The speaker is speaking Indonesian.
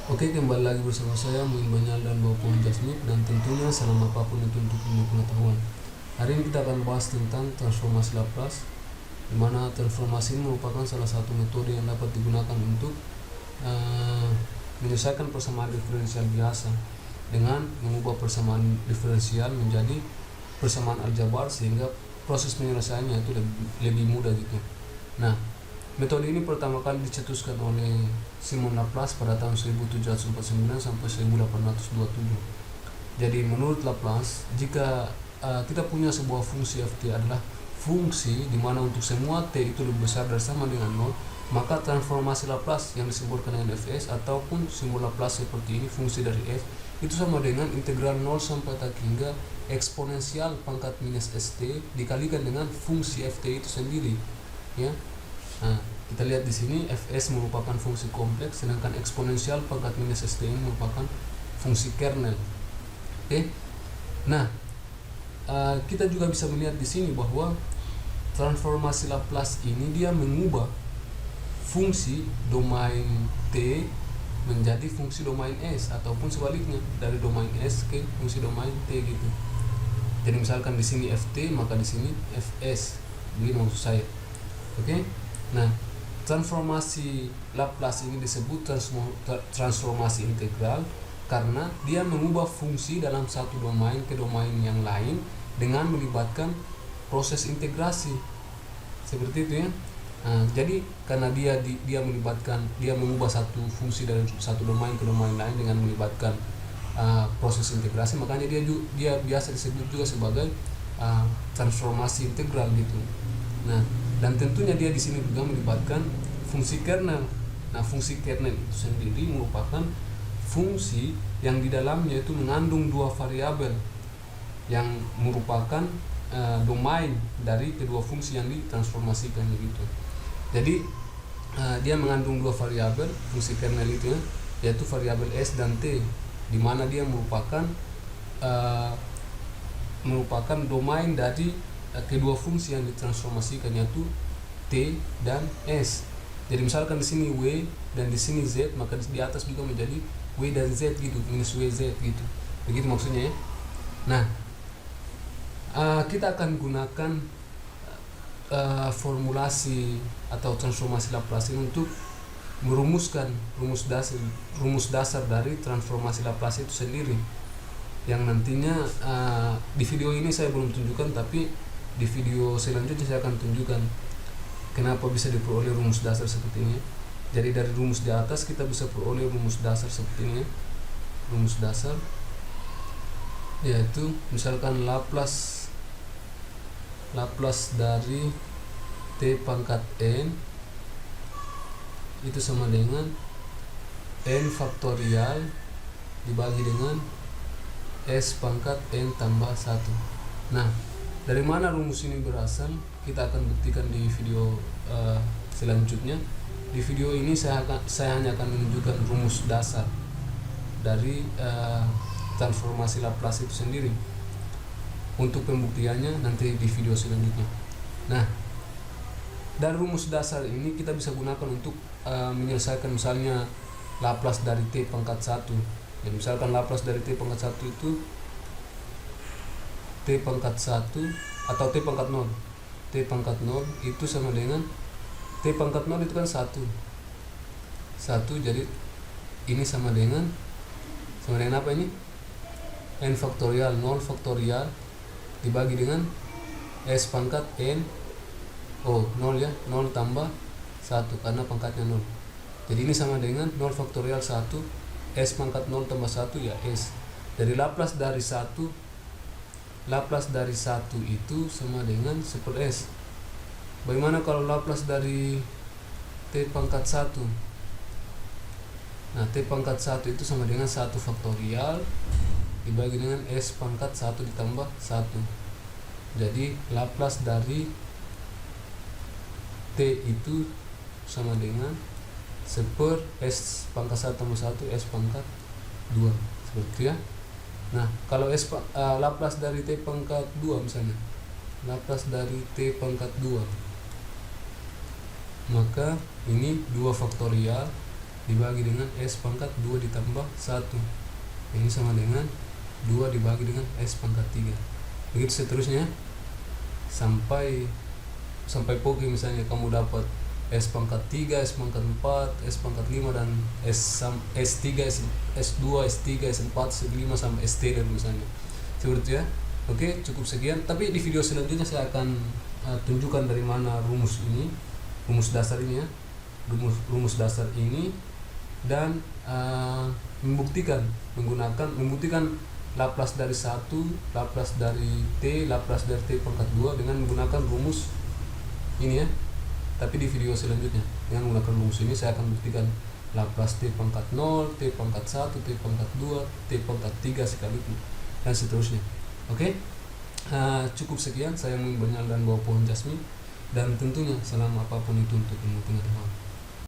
Oke, kembali lagi bersama saya Muin Banyal dan Bapak Jasmine, dan tentunya salam apapun itu untuk ilmu pengetahuan. Hari ini kita akan bahas tentang transformasi Laplace, di mana transformasi ini merupakan salah satu metode yang dapat digunakan untuk menyelesaikan persamaan diferensial biasa dengan mengubah persamaan diferensial menjadi persamaan aljabar, sehingga proses penyelesaiannya itu lebih mudah gitu. Nah, metode ini pertama kali dicetuskan oleh Simon Laplace pada tahun 1749 sampai 1827. Jadi menurut Laplace, jika kita punya sebuah fungsi ft adalah fungsi di mana untuk semua t itu lebih besar dari sama dengan 0, maka transformasi Laplace yang disebutkan dengan fs ataupun simbol Laplace seperti ini, fungsi dari f itu sama dengan integral 0 sampai tak hingga eksponensial pangkat minus st dikalikan dengan fungsi ft itu sendiri, ya. Nah, kita lihat di sini fs merupakan fungsi kompleks, sedangkan eksponensial pangkat minus st ini merupakan fungsi kernel. Oke. Nah, kita juga bisa melihat di sini bahwa transformasi Laplace ini dia mengubah fungsi domain t menjadi fungsi domain s, ataupun sebaliknya dari domain s ke fungsi domain t gitu. Jadi misalkan di sini ft, maka di sini fs. Begini maksud saya. Oke. Nah, transformasi Laplace ini disebut transformasi integral karena dia mengubah fungsi dalam satu domain ke domain yang lain dengan melibatkan proses integrasi. Seperti itu, ya. Nah, jadi karena dia mengubah satu fungsi dari satu domain ke domain lain dengan melibatkan proses integrasi, makanya dia biasa disebut juga sebagai transformasi integral gitu. Nah, dan tentunya dia di sini juga melibatkan fungsi kernel. Nah, fungsi kernel itu sendiri merupakan fungsi yang di dalamnya itu mengandung dua variabel yang merupakan domain dari kedua fungsi yang ditransformasikan gitu. Jadi dia mengandung dua variabel fungsi kernel itu, ya, yaitu variabel s dan t, di mana dia merupakan domain dari kedua fungsi yang ditransformasikan, yaitu t dan s. Jadi misalkan di sini w dan di sini z, maka di atas juga menjadi w dan z gitu, minus wz gitu. Begitu maksudnya, ya. Nah, kita akan gunakan formulasi atau transformasi Laplace ini untuk merumuskan rumus dasar dari transformasi Laplace itu sendiri, yang nantinya di video ini saya belum tunjukkan, tapi di video selanjutnya saya akan tunjukkan kenapa bisa diperoleh rumus dasar seperti ini. Jadi dari rumus di atas kita bisa peroleh rumus dasar seperti ini. Rumus dasar yaitu misalkan Laplace dari t pangkat n itu sama dengan n faktorial dibagi dengan s pangkat n tambah 1. Nah, dari mana rumus ini berasal? Kita akan buktikan di video selanjutnya. Di video ini saya hanya akan menunjukkan rumus dasar dari transformasi Laplace itu sendiri. Untuk pembuktiannya nanti di video selanjutnya. Nah, dari rumus dasar ini kita bisa gunakan untuk menyelesaikan misalnya Laplace dari t pangkat 1. Jadi misalkan Laplace dari t pangkat 1 itu t pangkat 1 atau t pangkat 0. T pangkat 0 itu sama dengan t pangkat 0 itu kan 1. Jadi ini sama dengan apa ini? N faktorial 0 faktorial dibagi dengan s pangkat n 0, ya, 0 tambah 1 karena pangkatnya 0. Jadi ini sama dengan 0 faktorial 1 s pangkat 0 tambah 1, ya, s. Dari Laplace dari 1 itu sama dengan 1 s. Bagaimana kalau Laplace dari t pangkat 1? Nah, t pangkat 1 itu sama dengan 1 faktorial dibagi dengan s pangkat 1 ditambah 1. Jadi Laplace dari t itu sama dengan 1 s pangkat 1 tambah 1 s pangkat 2, seperti itu, ya. Nah, kalau Laplace dari t pangkat 2 misalnya, Laplace dari t pangkat 2, maka ini 2 faktorial dibagi dengan S pangkat 2 ditambah 1. Ini sama dengan 2 dibagi dengan S pangkat 3. Begitu seterusnya sampai pokoknya misalnya kamu dapat S pangkat 3, S pangkat 4, S pangkat 5 dan S3, S2, S3, S4, S5 sampai S3 misalnya. Seperti ya. Oke, cukup sekian. Tapi di video selanjutnya saya akan tunjukkan dari mana rumus dasar ini ya. Rumus dasar ini dan membuktikan Laplace dari 1, Laplace dari T, Laplace dari T pangkat 2 dengan menggunakan rumus ini ya. Tapi di video selanjutnya dengan menggunakan rumus ini saya akan buktikan Laplace T pangkat 0, T pangkat 1, T pangkat 2, T pangkat 3 sekalipun dan seterusnya. Oke. Cukup sekian, saya mengingat dan bawa pohon jasmine dan tentunya salam apapun itu untuk ilmu pengetahuan.